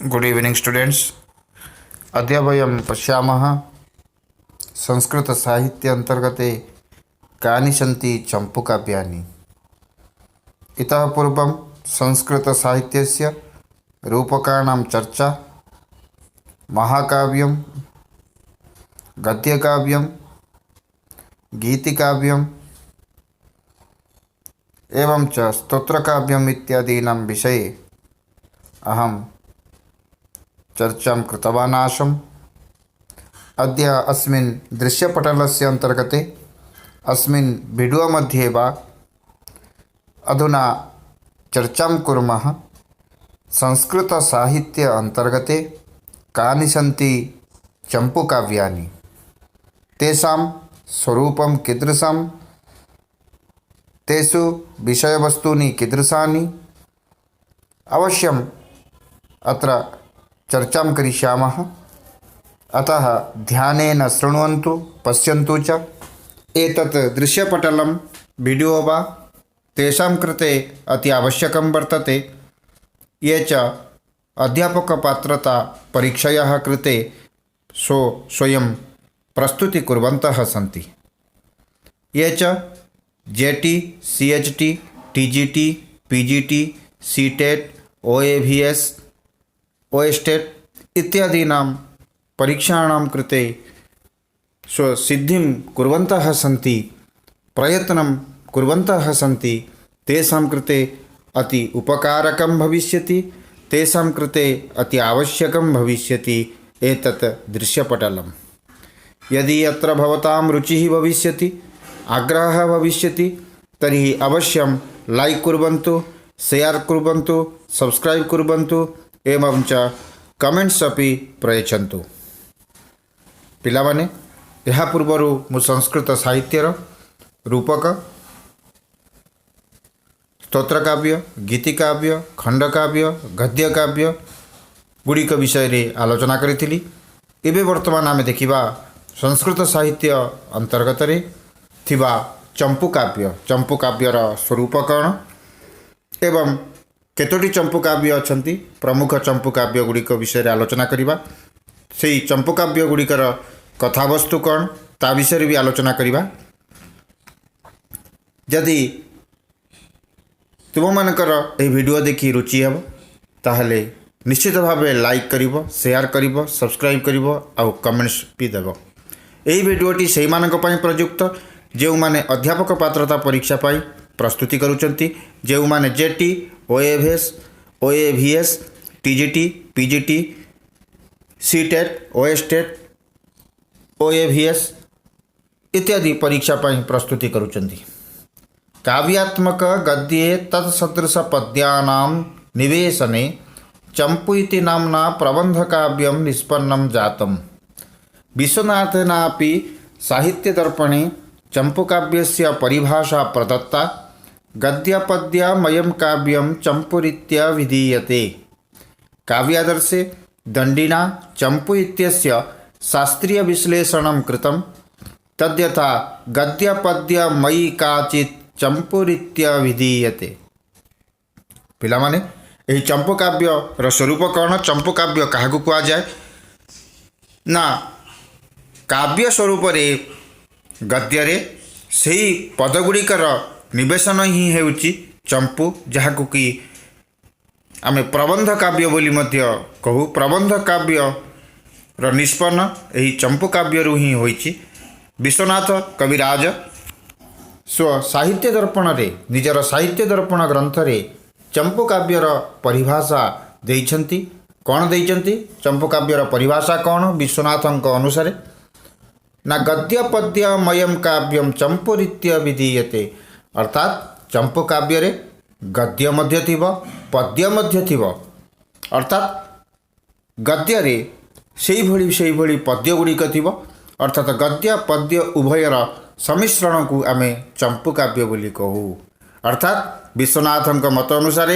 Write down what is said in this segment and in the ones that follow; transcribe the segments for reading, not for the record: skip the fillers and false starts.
Good evening students. अद्य वयं पश्यामः संस्कृतसाहित्य अंतर्गते कानि सन्ति चम्पूकाव्यानि। इतः पूर्वं संस्कृतसाहित्यस्य रूपकाणां चर्चा, महाकाव्यं, गद्यकाव्यं, गीतिकाव्यम् एवं च स्तोत्रकाव्यम् इत्यादीनां विषये अहं चर्चां कृतवान् आसम्। अद्य अस्मिन् दृश्यपटलस्य अंतर्गते अस्मिन् वीडियो मध्ये वा अधुना चर्चां कुर्मः संस्कृतसाहित्य अंतर्गते कानि सन्ति चम्पूकाव्यानि, तेषां स्वरूपं कीदृशं, तेषु विषयवस्तूनि कीदृशानि, अवश्यम् अत्र चर्चां करिष्यामः। अतः ध्यानेन शृण्वन्तु, पश्यन्तु च। एतत् दृश्यपटलं वीडियो वा तेषां कृते अति आवश्यकं वर्तते, ये च अध्यापकपात्रता परीक्षायाः कृते स्वयं प्रस्तुति कुर्वन्तः सन्ति। ये च JT, CHT, TGT, PGT, CTET, OAVS, OSSTET इत्यादीनां परीक्षाणां कृते स्वसिद्धिं कुर्वन्तः सन्ति, प्रयत्नं कुर्वन्तः सन्ति। तेषां कृते अति उपकारकं भविष्यति, तेषां कृते अति आवश्यकं भविष्यति एतत् दृश्यपटलं। यदि अत्र भवतां रुचिः भविष्यति, आग्रहः भविष्यति, तर्हि अवश्यं लाइक कुर्वन्तु, शेयर कुर्वन्तु, सब्सक्राइब कुर्वन्तु एवं च कमेंट्स अपि प्रयच्छन्तु। पिलामाने, ଏହା ପୂର୍ବରୁ ମୁଁ ସଂସ୍କୃତ ସାହିତ୍ୟର ରୂପକ, ସ୍ତୋତ୍ରକାବ୍ୟ, ଗୀତିକାବ୍ୟ, ଖଣ୍ଡକାବ୍ୟ, ଗଦ୍ୟକାବ୍ୟ ଗୁଡ଼ିକ ବିଷୟରେ ଆଲୋଚନା କରିଥିଲି। ଏବେ ବର୍ତ୍ତମାନ ଆମେ ଦେଖିବା ସଂସ୍କୃତ ସାହିତ୍ୟ ଅନ୍ତର୍ଗତରେ ଥିବା ଚମ୍पूକାବ୍ୟ। ଚମ୍पूକାବ୍ୟର ସ୍ୱରୂପ କ'ଣ ଏବଂ କେତୋଟି ଚମ୍पूକାବ୍ୟ ଅଛନ୍ତି, ପ୍ରମୁଖ ଚମ୍पूକାବ୍ୟ ଗୁଡ଼ିକ ବିଷୟରେ ଆଲୋଚନା କରିବା। ସେହି ଚମ୍पूକାବ୍ୟ ଗୁଡ଼ିକର କଥାବସ୍ତୁ କ'ଣ ତା ବିଷୟରେ ବି ଆଲୋଚନା କରିବା। ଯଦି ତୁମମାନଙ୍କର ଏହି ଭିଡ଼ିଓ ଦେଖି ରୁଚି ହେବ ତାହେଲେ ନିଶ୍ଚିତ ଭାବେ ଲାଇକ୍ କରିବ, ସେୟାର କରିବ, ସବସ୍କ୍ରାଇବ୍ କରିବ ଆଉ କମେଣ୍ଟସ୍ ବି ଦେବ। ଏହି ଭିଡ଼ିଓଟି ସେହିମାନଙ୍କ ପାଇଁ ପ୍ରଯୁକ୍ତ ଯେଉଁମାନେ ଅଧ୍ୟାପକ ପାତ୍ରତା ପରୀକ୍ଷା ପାଇଁ ପ୍ରସ୍ତୁତି କରୁଛନ୍ତି, ଯେଉଁମାନେ JT, OAVS, TGT, PGT, CTET, OSSTET, OAVS इत्यादि परीक्षा पर प्रस्तुति करुचंती। काव्यात्मक गद्ये तत्सदृश पद्यानां निवेशने चम्पू इति नाम्ना प्रबन्धकाव्यं निष्पन्नं जातम्। विश्वनाथेनापि साहित्यदर्पणे चम्पूकाव्यस्य परिभाषा प्रदत्ता। गद्यपद्यमयं काव्यं चम्पूरित्या विधीयते। काव्यादर्शे दण्डिना चम्पू इत्यस्य शास्त्रीय विश्लेषणं कृतं। तद्यथा गद्यपद्यमयी काचित् चम्पूरित्या विधीयते। पिलामाने, एही चम्पूकाव्यर स्वरूप कौन, चम्पूकाव्य काहाकु कुहाଯାଏ ना काव्य स्वरूप रे गद्यरे सेही पदगुड़िकर निवेशन ही हेउची चम्पू, जहाकु कि आमे प्रबंध काव्य बोली मध्य कहू। प्रबंध काव्य र निष्पन्न एही चम्पू काव्यरु ही होईची। विश्वनाथ कविराज स्व साहित्य दर्पण रे, निजर साहित्य दर्पण ग्रंथ रे चम्पू काव्यर परिभाषा देइछंती। कौन देइछंती? चम्पू काव्यर परिभाषा कौन विश्वनाथंक अनुसारे ना गद्यपद्यमयं काव्यं चम्पूरित्या विधीयते। अर्थात चम्पू काव्य रे गद्य मध्य थिब, पद्य मध्य थिब। अर्थात गद्य रे सेही भली पद्य गुड़िक थिब। अर्थात गद्य पद्य उभयर सम्मिश्रण को आमे चम्पू काव्य बोली कहू। अर्थात विश्वनाथंक मत अनुसार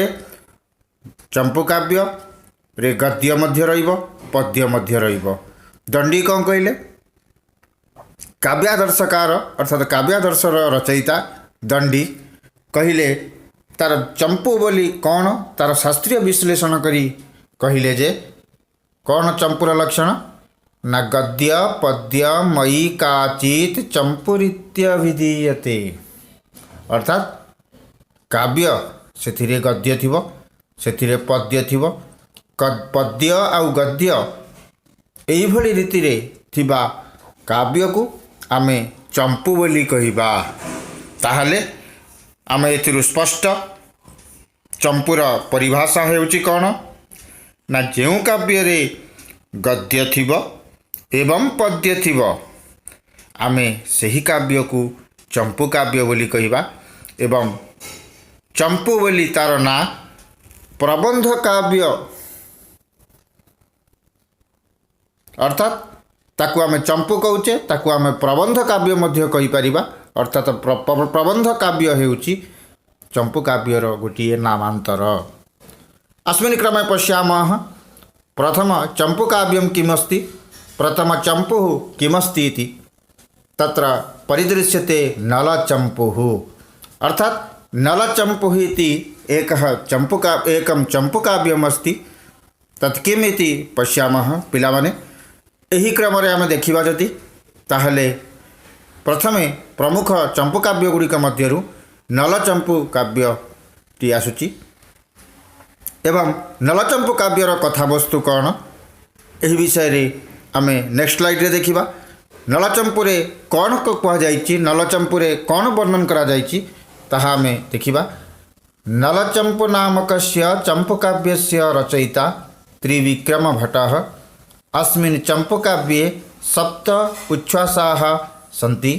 चम्पू काव्य रे गद्य मध्य रहिब, पद्य मध्य रहिब। दंडी कौन कहले? काव्यादर्शकार अर्थात काव्यादर्शर रचयिता दंडी कहले तार चम्पू बोली कौन, तार शास्त्रीय विश्लेषण करी कहिले जे कौन चंपुर लक्षण ना गद्य पद्य मयि काचित चंपुरित्य विधीयते अर्थात काव्य से गद्य थिबो से पद्य थिबो पद्य आउ गद्य एई भली रीति रे थिबा काव्य को आमे चंपू बोली कहिबा ताहले आमे एथिरु स्पष्ट चंपुर परिभाषा हेउची कौन ना जेउ काव्य रे गद्य थिबो एवं पद्य थिबो आमे सही काव्य को चंपू काव्य बोली कहिबा एवं चंपू बोली तार ना प्रबंध काव्य अर्थात ताकू आमे चंपू कहूचे ताकू आमे प्रबंध काव्य मध्य कहि परिबा अर्थात प्रबंध काव्य हेउची चंपू काव्यर गोटिए नामांतर। अस्मिन् क्रमे पश्यामः प्रथम चंपू काव्यं किमस्ति प्रथम चंपु किमस्ति इति तत्र परिदृश्यते नलचंपुः अर्थात नलचंपुः इति एकं चंपुकाव्यमस्ति तत् किम् इति पश्यामः पिलामाने एही क्रम रे आमे देखिबा जति ताहले प्रथमे प्रमुख चंपू काव्य गुड़िक मध्यरु नलचंपू काव्य टी आसुची एवं नलचंपू काव्यर कथावस्तु कौन एही विषय रे आमे नेक्स्ट स्लाइड रे देखिबा नलचंपू रे कौन को कहा जाइछि नलचंपू रे कौन वर्णन करा जाइछि ताहा आमे देखिबा नलचंपू नामकस्य चंपू काव्यस्य रचयिता त्रिविक्रम भट्टः अस्मिन् चंपूकाव्ये 7 उच्छ्वासाः सन्ति।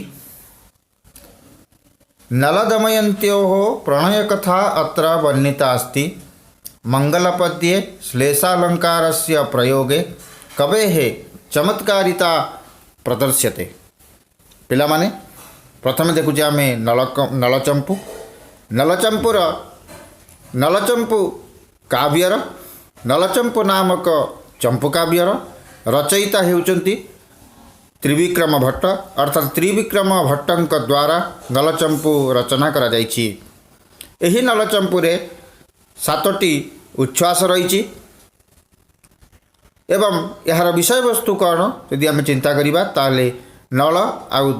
नलदमयन्त्योः प्रणयकथा अत्र वर्णिता अस्ति। मंगलपद्ये श्लेषालंकारस्य प्रयोगे कवेः चमत्कारिता प्रदर्श्यते। पिलामाने प्रथम देखुचे आमे नलचंपू नलचंपू काव्यर नलचंपू नामक चंपू काव्यर रचयिता हेउचंती त्रिविक्रम भट्ट अर्थात त्रिविक्रम भट्टंक द्वारा नलचंपू रचना करा जाइछि। एही नलचंपू रे 7टी उच्छ्वास रही एवं यार विषय वस्तु कौन यदि आम चिंता करिबा ताले नल आउ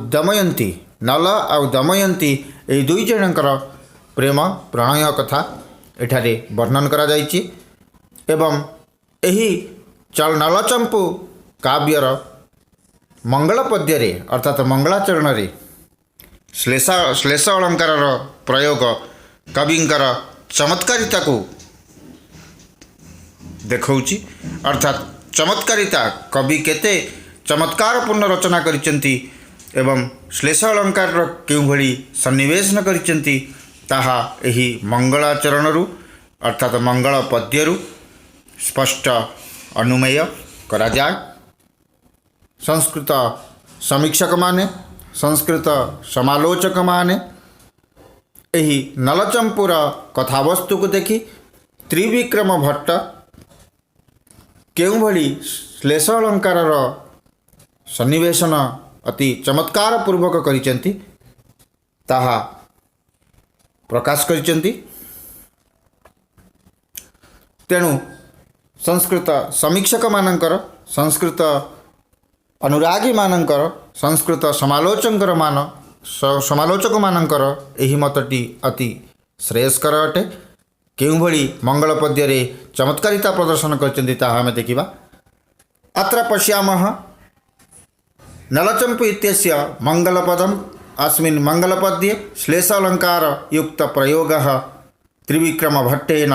दमयंती एही दुई जनकर प्रेम प्रणय कथा एठारे वर्णन करा जाइछि एवं एही नलचंपू काव्यर मंगल पद्य रे अर्थात मंगलाचरण रे श्लेष अलंकार प्रयोग कविंकर चमत्कारिता को देखौची अर्थात चमत्कारिता कवि केते चमत्कारपूर्ण रचना करिसेंती एवं श्लेष अलंकार केउ भली सन्निवेशन करिसेंती ताहा एही मंगलाचरणरू अर्थात मंगल पद्यरू स्पष्ट अनुमेय करा जाए। संस्कृत समीक्षक माने संस्कृत समालोचक माने एही नलचंपूर कथावस्तु को देखि त्रिविक्रम भट्ट केउ भली श्लेष अलंकार सन्निवेशन अति चमत्कार पूर्वक करिसेंती ताहा प्रकाश करिसेंती। तेणु संस्कृत समीक्षक मानकर संस्कृत अनुरागी मानकर संस्कृत समालोचक मानकर एही मतटी अति श्रेयस्कर अटे। केउ भली मंगल पद्य रे चमत्कारिता प्रदर्शन करचंती ताहा आमे देखिबा। अत्र पश्यामः नलचंपू इत्यस्य मंगलपदम् अस्मिन् मंगलपद्ये श्लेषालंकार युक्त प्रयोगः त्रिविक्रम भट्टेन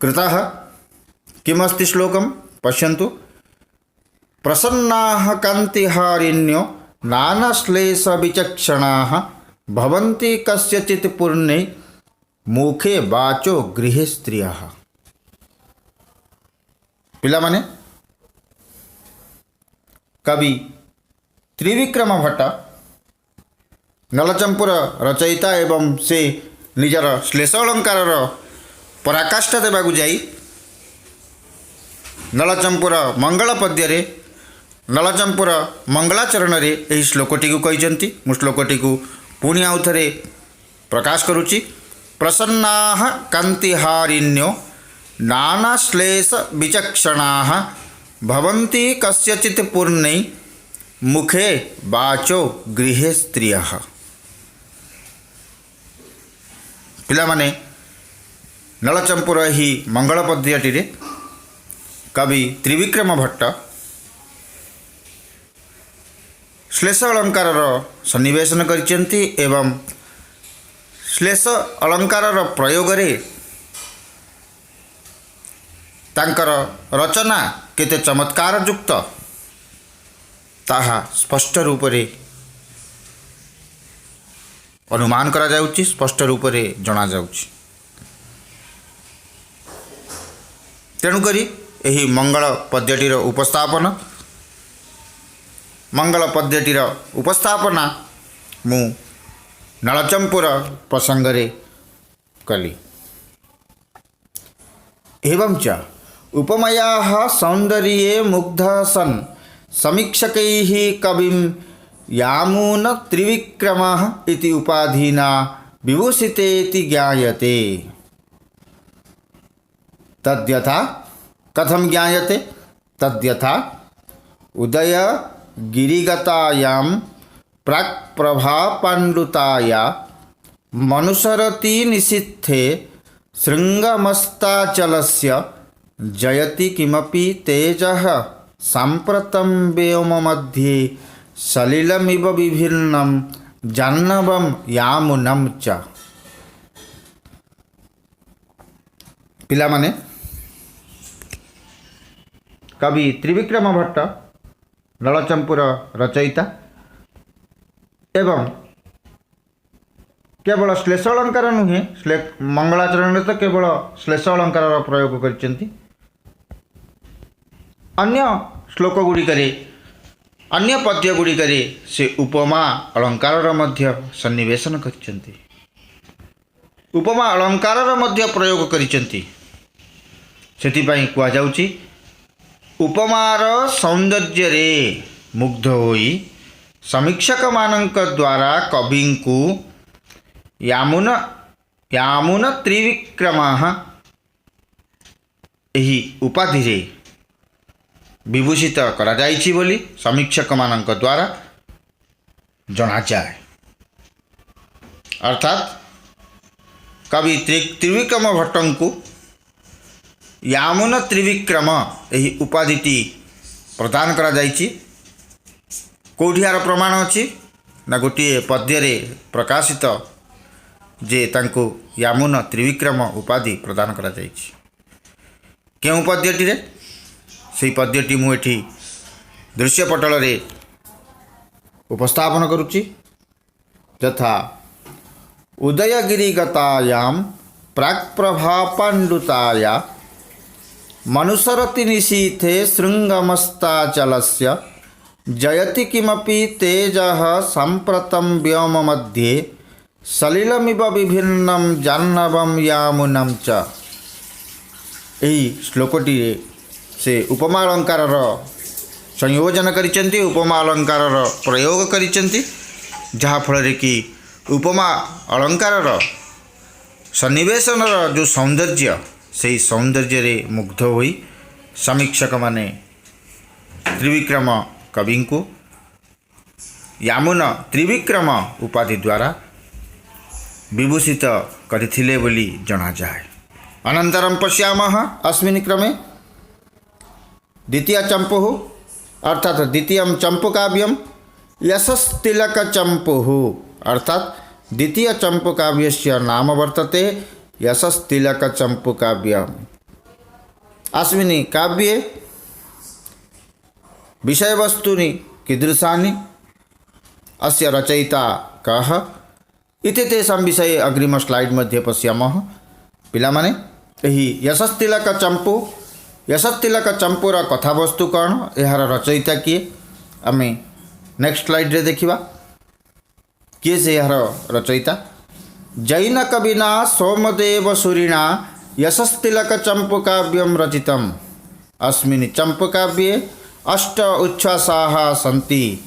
कृतः। किमस्ति श्लोकं पश्यन्तु। प्रसन्नाः कान्तिहारिण्यो नानाश्लेष विचक्षणाः भवन्ति कस्यचित् पूर्णे मुखे वाचो गृहे स्त्रियः। पिलामाने कवि त्रिविक्रम भट्ट नलचंपूर रचयिता एवं से निजर श्लेष अलंकार पराकाष्ठा देवाकू जाई नलचंपूर मंगल पद्य नलचंपूर मंगलाचरण रे एही श्लोकटी को कहिसेंती। मु श्लोकटी को पुणी आउ थरे प्रकाश करुची। प्रसन्नाः कान्तिहारिण्यो नानाश्लेषविचक्षणाः भवन्ति कस्यचित् पूर्णे मुखे वाचो गृहे स्त्रियः। पिलामाने नलचंपुर ही मंगल पद्यटी कवि त्रिविक्रम भट्ट श्लेष अलंकार सन्निवेशन करिसेंति एवं श्लेष अलंकार प्रयोग रे तांकर रचना केते चमत्कार युक्त ताहा स्पष्ट रूप रे अनुमान करा जाउची, स्पष्ट रूप रे जणा जाउची। तेणुकरी यही मंगल पद्यटीर उपस्थापना मु नलचंपुर प्रसंग रे कली। एवं च उपमयाः सौंदर्ये मुग्धः सन् समीक्षकैः कविं यामून त्रिविक्रमः इति उपाधिना विभूषितेति ज्ञायते। तद्यथा कथं ज्ञायते? तद्यथा उदय गिरिगतायां प्राक्प्रभापाण्डुताया मनुसरति निशिथे शृङ्गमस्ताचलस्य जयति किमपि तेजः साम्प्रतं व्योममध्ये सलिलमिव विभिन्नं जाह्नवं यामुनं च। पिलामाने कवि त्रिविक्रम भट्ट नलचंपुर रचयिता एवं केवल श्लेष अलंकार नुहे मंगलाचरण तो केवल श्लेष अलंकार प्रयोग करछन्ति। अन्य श्लोक गुड़िकरे अन्य पद्य गुड़िकरे से उपमा अलंकार मध्य सन्निवेशन करछन्ति, उपमा अलंकार मध्य प्रयोग करछन्ति। सेथिपाई कुआ जाउची उपमार सौंदर्य रे मुग्ध होई समीक्षक मानक द्वारा कवि को यामुन त्रिविक्रमः एही उपाधि रे विभूषित करा जाइछि बोली समीक्षक मानक द्वारा जणा जाए। अर्थात कवि त्रिविक्रम भट्टंकु यामुन त्रिविक्रम एही उपाधिटी प्रदान करा जाइछि। कोठियार प्रमाण अछि ना गोटे पद्य रे प्रकाशित जे तांको यामुन त्रिविक्रम उपाधि प्रदान करा जाइछि। केउ पद्यटी रे? सेही पद्यटी मु एठी दृश्यपटल रे उपस्थापन करुछि। यथा उदयगिरिगतायां प्राक्प्रभापाण्डुताया मनुसरति निशीथे शृङ्गमस्ताचलस्य जयति किमपि तेजः साम्प्रतं व्योम मध्ये सलिलमिव विभिन्नं जाह्नवं यामुनं च। एही श्लोकटी से उपमा अलंकार संयोजन करिसेंति, उपमा अलंकार प्रयोग करिसेंति, जहा फल कि उपमा अलंकार सन्निवेशन जो सौंदर्य से सौंदर्य रे मुग्ध होई समीक्षक माने त्रिविक्रम कवि को यामुन त्रिविक्रम उपाधि द्वारा विभूषित करथिले बोली जणा जाए। अनंतरम पश्यामः अस्मिन् क्रमे द्वितीय चंपुः अर्थात द्वितीय चंपुकाव्यम यशस्तिलक चंपुः अर्थात द्वितीय चंपुकाव्यस्य नाम वर्तते यशस्तिलक चंपुकाव्यम्। अस्मिन् काव्ये विषयवस्तूनि कीदृशानि, अस्य रचयिता कः इति तेषां विषये अग्रिम स्लाइड मध्ये पश्यामः। पिलामाने एही यशस्तिलक चंपुर कथावस्तु कौन, यार रचयिता किए, आमे नेक्स्ट स्लाइड रे देखिबा। किए से यार रचयिता? जैन कविना सोमदेव सूरिणा यशस्तिलक चंपुकाव्यं रचितम्। अस्मिन् चंपुकाव्ये 8 उच्छ्वासाः सन्ति।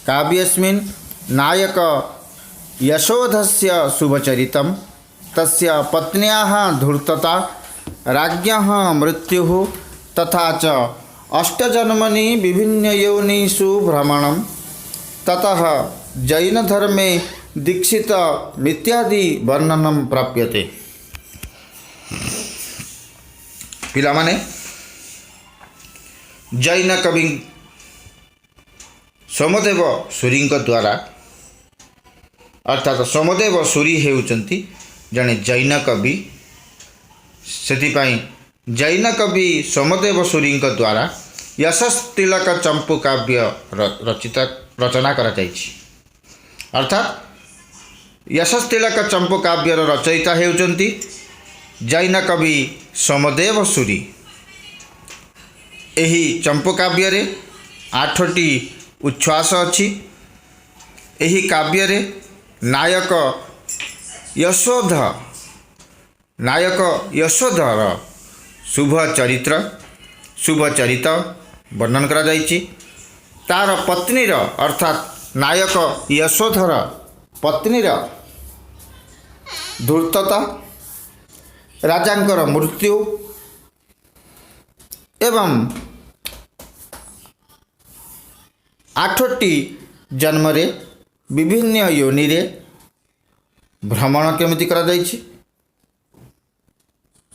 काव्यस्मिन् नायक यशोधस्य शुभचरितं, तस्य पत्न्याः धूर्तता, राज्ञः मृत्युः तथा च अष्टजन्मनि विभिन्नयोनिषु भ्रमणं ततः जैनधर्मे दीक्षितमित्यादि वर्णनं प्राप्यते। पिलामाने जैन कवि सोमदेव सूरी द्वारा अर्थात सोमदेव सूरी हेउचंती जड़े जैन कवि से जैन कवि सोमदेव सूरी द्वारा यशस्तिलक चंपू काव्य रचना करा जायछि। अर्थात यशस्तिलक चंपू काव्यर रचयिता हेउचंती जैन कवि सोमदेव सूरी। एही चंपू काव्य रे 8टी उच्छ्वास अछि। एही काव्य रे नायक यशोधर शुभ चरित वर्णन करा जायछि। तार पत्नीर अर्थात नायक यशोधर पत्नीर धूर्तता, राजांकर मृत्यु एवं 8टी जन्म रे विभिन्न योनि रे भ्रमण केमिति करा जायछि।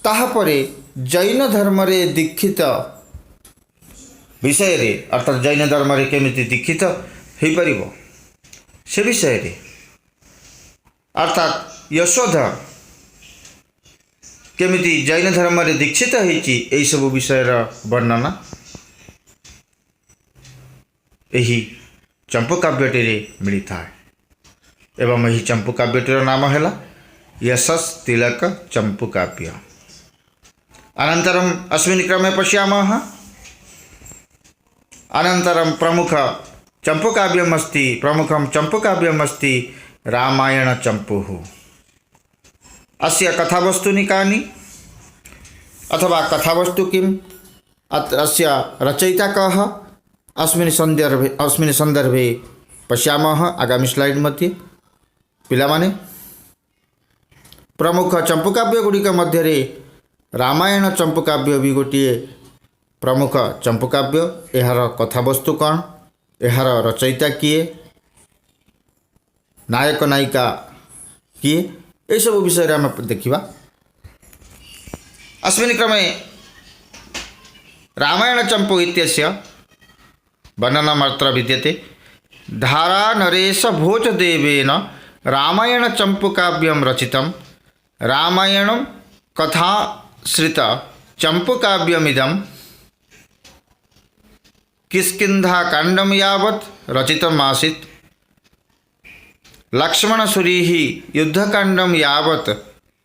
ताहापरे जैन धर्म रे दीक्षित विषय रे अर्थात जैन धर्म रे केमिति दीक्षित हो परिबो से विषय रे अर्थात यशोधा केमिति जैन धर्म रे दीक्षित होइछि एई सब विषय वर्णना एही चंपू काव्यटी रे मिलिता है। एवं यही चंपू काव्यटीर नाम है यशस्तिलक चंपू काव्य। अनंतरम अस्मिन् क्रमे पश्यामः। अनंतरम प्रमुखं चंपू काव्यमस्ति रामायण चंपूः। अस्य कथावस्तूनि कानि अथवा कथावस्तु किम् अस्य रचयिता कः अस्मिन् संदर्भे पश्यामः आगामी स्लाइड मध्ये। पिलामाने प्रमुख चंपू काव्य गुड़िक मध्य रामायण चंपू काव्य भी गोटे प्रमुख चंपू काव्य। यार कथावस्तु कौन, यार रचयिता किए, नायक नायिका किए, ये सब विषय आम देखा। अस्मिन् क्रमे रामायण चंपू इत्यस्य वर्णनमात्र विद्यते। धारा नरेश भोजदेवेन रामायण चंपू काव्यं रचितं रामायण कथाश्रित चंपू काव्यमिदं किष्किन्धाकाण्डं यावत् रचितमासीत्। लक्ष्मणसूरिः युद्धकाण्डं यावत्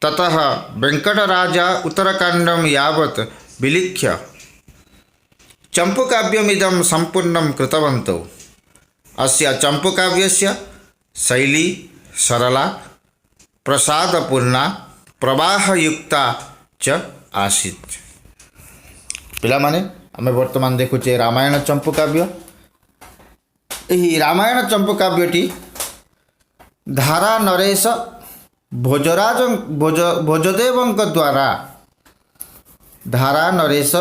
ततः वेंकटराजा उत्तरकाण्डं यावत् विलिख्य चंपू काव्यमिदं संपूर्णं कृतवन्तौ। अस्य चंपू काव्यस्य शैली सरला प्रसादपूर्णा प्रवाहयुक्ता च आसीत्। पिलामाने आमे वर्तमान देखुचे रामायण चंपू काव्य। एही रामायण चंपू काव्यटी धारा नरेश भोजदेवଙ୍କ द्वारा धारा नरेश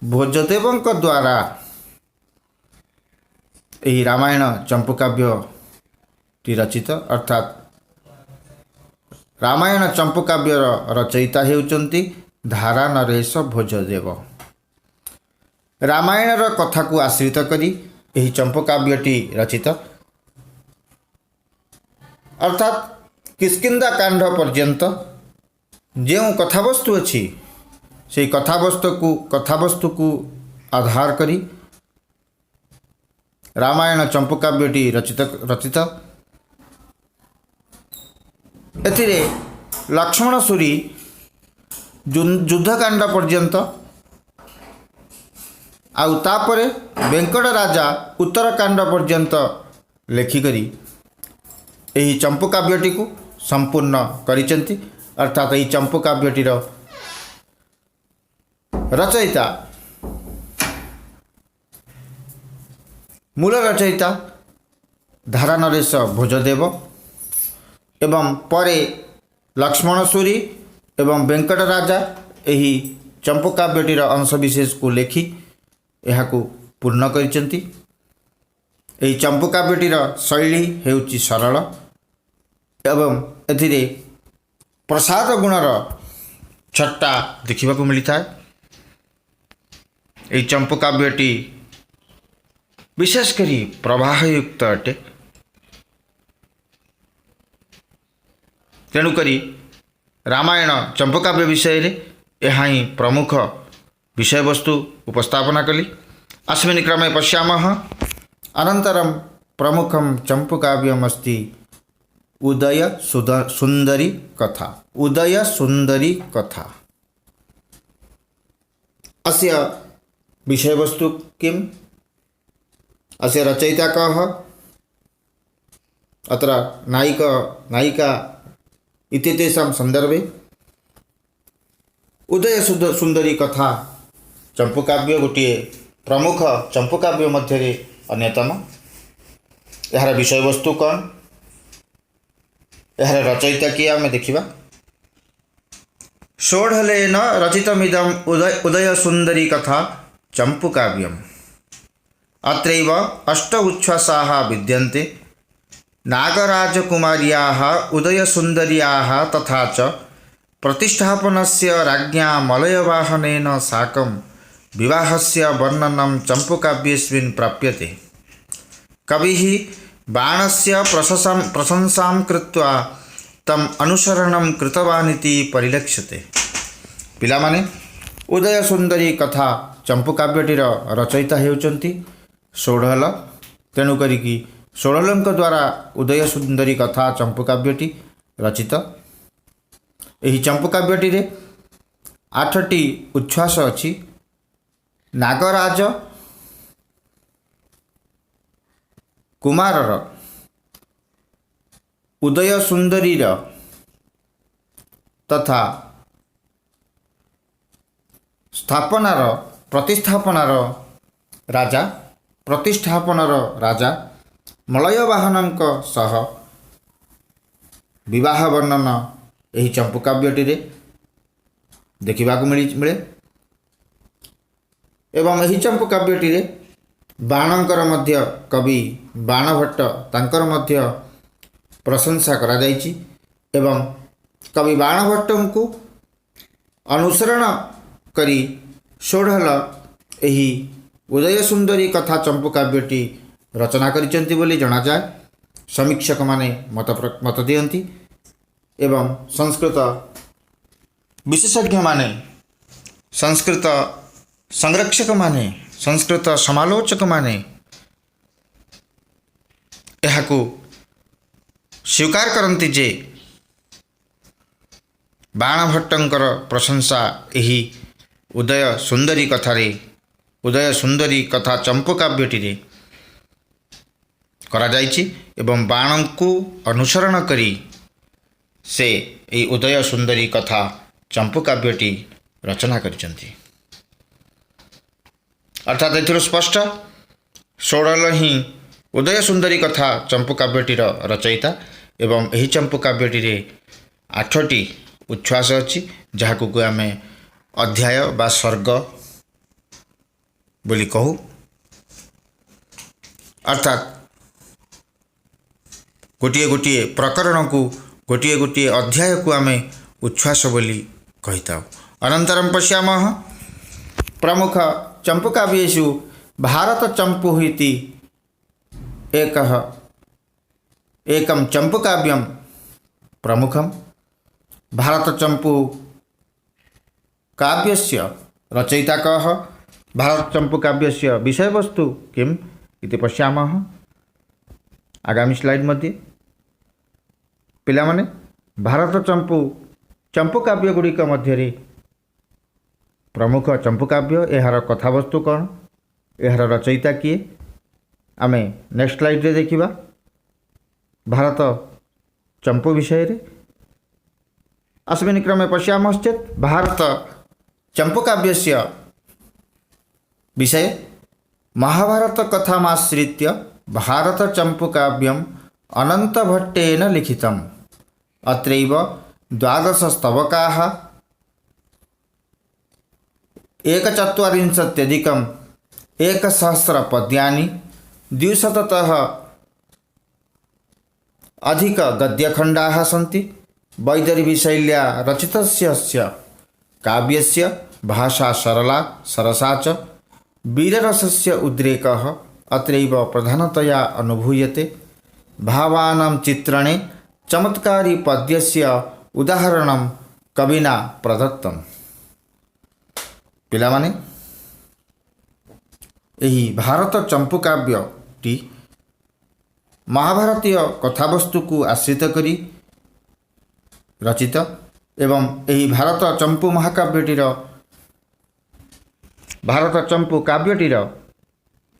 भोजदेवଙ୍କ द्वारा यही रामायण चंपू काव्य टी रचित। अर्थात रामायण चंपू काव्यर रचयिता हेउचंती धारा नरेश भोजदेव। रामायण कथा को आश्रित करी यही चंपू काव्यटी रचित। अर्थात किष्किंधा कांड पर्यंत जो कथावस्तु अच्छी से कथावस्तु को आधार करी रामायण चंपू काव्यटी रचित। एथिरे लक्ष्मण सूरी युद्धकांड पर्यंत आउ तापरे वेंकट राजा उत्तरकांड पर्यंत लेखिकरी यही चंपू काव्यटी को संपूर्ण करिसेंती। अर्थात यही चंपू काव्यटीर रचयिता मूल रचयिता धारा नरेश भोजदेव एवं परे लक्ष्मण सूरी एवं वेंकट राजा ଏହି ଚମ୍ପକାବ୍ୟଟିର ଅଂଶବିଶେଷକୁ ଲେଖି ଏହାକୁ ପୂର୍ଣ୍ଣ କରିଛନ୍ତି। ଏହି ଚମ୍ପକାବ୍ୟଟିର ଶୈଳୀ ହେଉଛି ସରଳ ଏବଂ ଏଥିରେ ପ୍ରସାଦ ଗୁଣର ଛଟା ଦେଖିବାକୁ ମିଳିଥାଏ। ଏହି ଚମ୍ପକାବ୍ୟଟି ବିଶେଷ କରି ପ୍ରବାହଯୁକ୍ତ ଅଟେ। ତେଣୁକରି ରାମାୟଣ ଚମ୍ପକାବ୍ୟ ବିଷୟରେ ଏହା ହିଁ ପ୍ରମୁଖ ବିଷୟବସ୍ତୁ ଉପସ୍ଥାପନା କଲି। अस्मिन् क्रमे पश्यामः अनन्तरं प्रमुखं चम्पूकाव्यमस्ति उदय सुन्दरी कथा। उदय सुन्दरी कथा अस्य विषयवस्तु किम्? अस्य रचयिता कः? अत्र नायिका इत्येतेषां सन्दर्भे उदय सुन्दरी कथा चम्पूकाव्य गोटे प्रमुख चम्पूकाव्य मध्य अन्यतम। यार विषयवस्तु कौन, यार रचयिता किए आम देखा। षोडलेन रचितमिदं उदय सुन्दरी कथा चम्पूकाव्यम्। अत्रैव अष्ट उच्छ्वासाः विद्यन्ते। नागराजकुमार्याः उदयसुन्दर्याः तथा च प्रतिष्ठापनस्य राज्ञा मलयवाहनेन साकं विवाहस्य वर्णनं चम्पूकाव्येऽस्मिन् प्राप्यते। कविः बाणस्य प्रशंसां कृत्वा तम् अनुसरणं कृतवानिति परिलक्ष्यते। पिलामाने उदय सुन्दरी कथा चम्पूकाव्यटीर रचयिता हेउचन्ति षोडल। तेणु करिकी षोडलଙ୍କ द्वारा उदय सुन्दरी कथा चम्पूकाव्यटी रचित। ଏହି ଚମ୍ପକାବ୍ୟଟିରେ 8ଟି ଉଚ୍ଛ୍ୱାସ ଅଛି। नागराज कुमारर उदय सुन्दरीर तथा प्रतिष्ठापनार राजा मलयवाहनଙ୍କ सह विवाह वर्णन ଏହି ଚମ୍ପକାବ୍ୟଟିରେ ଦେଖିବାକୁ ମିଳେ। एवं ଏହି ଚମ୍ପକାବ୍ୟଟିରେ ବାଣଙ୍କର ମଧ୍ୟ कवि बाणभट्ट तांकर ମଧ୍ୟ प्रशंसा करा जायछि एवं कवि बाणभट्टଙ୍କୁ अनुसरण करी षोडल ଏହି उदय सुन्दरी कथा चम्पूकाव्यटी रचना करिसेंति बोली जणा जाय। समीक्षक माने मत दियंती एवं संस्कृत विशेषज्ञ माने, संस्कृत संरक्षक माने, संस्कृत समालोचक माने एहाकू स्वीकार करती जे बाणभट्टंकर प्रशंसा यही उदय सुन्दरी कथा चम्पूकाव्यटी करा जायछि एवं बाण को अनुसरण करी से यही उदय सुन्दरी कथा चम्पूकाव्यटी रचना करिसेंति। अर्थात एथिरो स्पष्ट षोडल ही उदय सुन्दरी कथा चम्पूकाव्यटीर रचयिता एवं यही चम्पूकाव्यटी 8टी उच्छ्वास अच्छी जहाकू आम अध्याय बा सर्ग बोली कहू। अर्थात गोटे गोटे प्रकरण को गोटे अध्याय को आम उच्छ्वास बोली कही था। अनंतरम पश्यामः प्रमुख चम्पूकाव्येषु भारत चम्पू इति एकं चम्पूकाव्यं प्रमुखं। भारत चम्पू काव्यस्य रचयिता कः? भारत चम्पू काव्यस्य विषयवस्तु किम् इति पश्यामः आगामी स्लाइड मध्ये। पिलामाने भारत चम्पू काव्य गुड़िक मध्य प्रमुख चम्पूकाव्य यार कथावस्तु कौन, यार रचयिता किए आम नेक्स्ट स्लाइड रे देखिबा। भारत चम्पू विषय रे अस्मिन् क्रमे पश्यामश्चेत् भारत चम्पूकाव्यस्य विषय महाभारत कथामाश्रित्य भारत चम्पूकाव्यम् अनन्तभट्टेन लिखितम्। अत्रैव 12 स्तवकाः एकचत्वारिंशत्यधिकं 1,000 पद्यानि 200तः अधिक गद्यखण्डाः सन्ति। वैदर्भीशैल्या रचितस्य काव्यस्य भाषा सरला सरसा च वीररसस्य उद्रेकः अत्रैव प्रधानतया अनुभूयते। भावानां चित्रणे चमत्कारी पद्यस्य उदाहरणं कविना प्रदत्तम्। पिलामाने ଏହି ଭାରତ ଚମ୍ପୁ କାବ୍ୟଟି महाभारतीय कथावस्तु को आश्रित करी रचित एवं यही भारत चंपू महाकाव्यटीर भारत चंपू काव्यटीर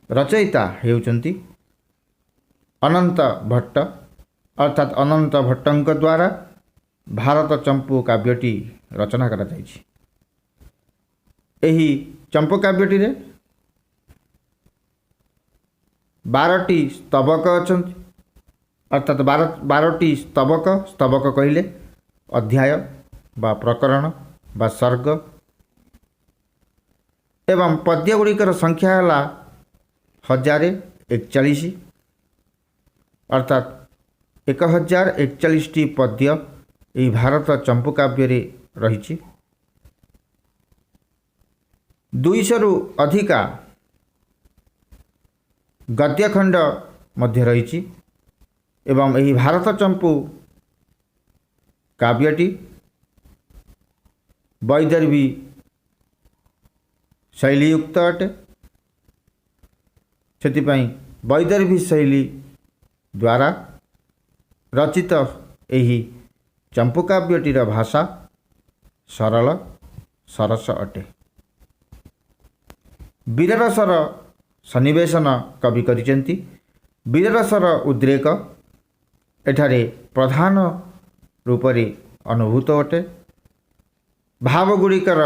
रचयिता हेउचंती अनंत भट्ट अर्थात अनंत भट्टଙ୍କ द्वारा भारत चंपू काव्यटी रचना करा जायछि। एही चंपू काव्यटी 12टी स्तबक अछंती अर्थात 12टी स्तबक स्तबक कहले अध्याय बा प्रकरण बा सर्ग एवं पद्य गुड़िकर संख्या है 1041 अर्थात 1041टी पद्य यही भारत चंपू काव्य रही। 200 रु अधिका गद्यखंड मध्य रही एवं यही भारत चंपू काव्यटी वैदर्भी शैलीयुक्त अटे। से वैदर्भी शैली द्वारा रचित यही चंपू काव्यटीर भाषा सरल सरस अटे। वीररसर सन्निवेशन कवि करिसेंती। वीररसर उद्रेक एठारे प्रधान रूपरे अनुभूत अटे। भावगुड़िकर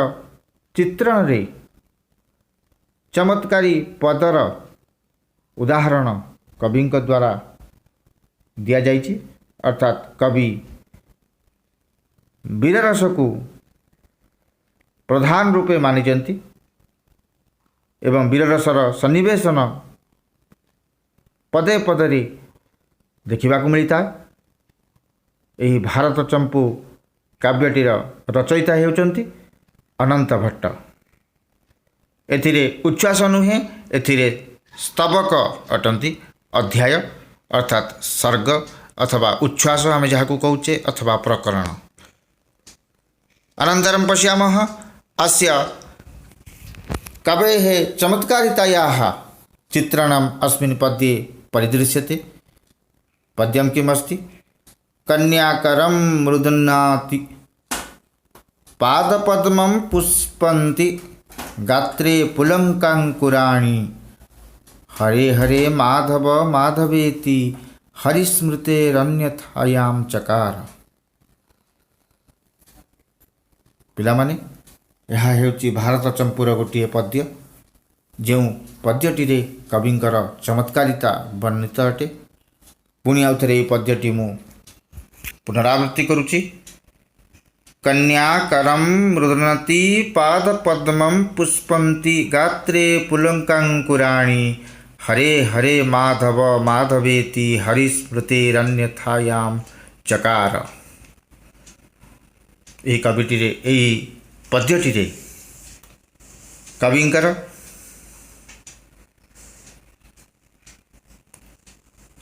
चित्रण रे चमत्कारी पदर उदाहरण कवि द्वारा दिया जाइछि अर्थात कवि वीररस को प्रधान रूपे मानिजंती एवं वीररसर सन्निवेशन पदे पदे देखा मिलता। यही भारत चंपू काव्यटीर रचयिता हेउचंती अनंत भट्ट। एथिरे उच्छ्वास नुहे एथिरे स्तबक अटंती अध्याय अर्थात सर्ग अथवा उच्छ्वास आम जहाँ कहूचे अथवा प्रकरण। अनन्तरं पश्यामः अस्य कवेः चमत्कारितायाः चित्रणम् अस्मिन् पद्ये परिदृश्यते। पद्यं किमस्ति? कन्याकरं मृदन्नाति पादपद्मं पुष्पन्ति गात्रे पुलङ्काङ्कुराणि हरे हरे माधव माधवेति हरिस्मृतेरन्यथायां चकार। पिलामाने यह हेउची भारत चंपूर गोटे पद्य जो पद्यटी कविंकर चमत्कारिता वर्णित अटे। पुणी आउ थे पद्यटी मु पुनरावृत्ति करुच्ची। कन्याकरं मृदनति पादपद्मं पुष्पन्ति गात्रे पुलङ्काङ्कुराणि हरे हरे माधव माधवेति हरिस्मृतेरन्यथायां चकार। यही कविटी यही पद्यटी कविंकर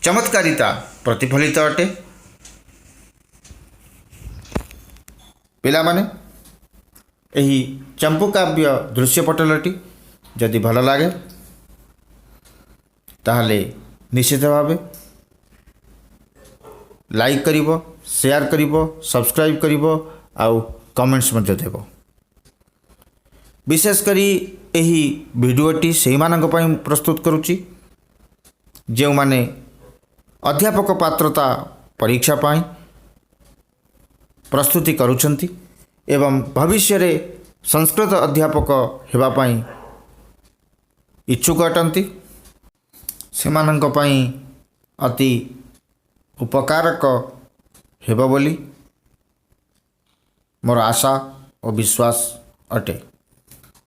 चमत्कारिता प्रतिफलित अटे। पिलामाने यही चंपू काव्य दृश्यपटलटी जदि भल लगे ताहले निश्चित भाव लाइक करिवो, शेयर करिवो, सब्सक्राइब करिवो आउ कमेंट्स मध्य देवो। विशेष करी यही वीडियोटी से मानक पई प्रस्तुत करुच्ची जो माने अध्यापक पात्रता परीक्षा पाई प्रस्तुति करुछंती एवं भविष्य रे संस्कृत अध्यापक हेबा पाई इच्छुक अटंती। सेमानंक पई अति उपकारक हेब बोली मोर आशा और विश्वास अटे।